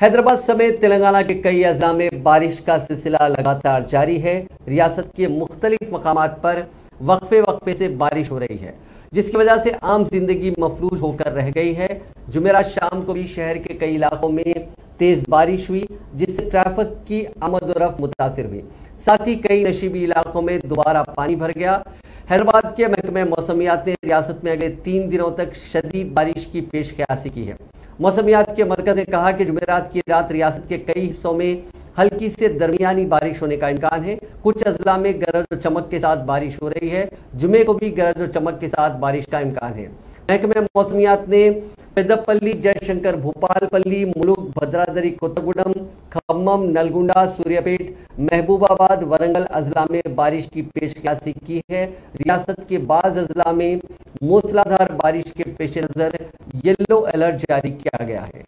حیدرآباد سمیت تلنگانہ کے کئی اضلاع میں بارش کا سلسلہ لگاتار جاری ہے۔ ریاست کے مختلف مقامات پر وقفے سے بارش ہو رہی ہے، جس کی وجہ سے عام زندگی مفلوج ہو کر رہ گئی ہے۔ جمعرات شام کو بھی شہر کے کئی علاقوں میں تیز بارش ہوئی، جس سے ٹریفک کی آمد و رفت متاثر ہوئی۔ ساتھ ہی کئی نشیبی علاقوں میں دوبارہ پانی بھر گیا۔ حیدرآباد کے محکمہ موسمیات نے ریاست میں اگلے 3 دنوں تک شدید بارش کی پیش قیاسی کی ہے۔ موسمیات کے مرکز نے کہا کہ جمعرات کی رات ریاست کے کئی حصوں میں ہلکی سے درمیانی بارش ہونے کا امکان ہے۔ کچھ اضلاع میں گرج و چمک کے ساتھ بارش ہو رہی ہے۔ جمعے کو بھی گرج و چمک کے ساتھ بارش کا امکان ہے۔ محکمہ موسمیات نے پیدپلی، جے شنکر، بھوپال پلی، ملک، بھدرادری، کوتگوڈم، کھمم، نلگنڈا، سوریہ پیٹ، محبوب آباد، ورنگل اضلاع میں بارش کی پیش قیاسی کی ہے۔ ریاست کے بعض اضلاع میں موسلادھار بارش کے پیش نظر یلو الرٹ جاری کیا گیا ہے۔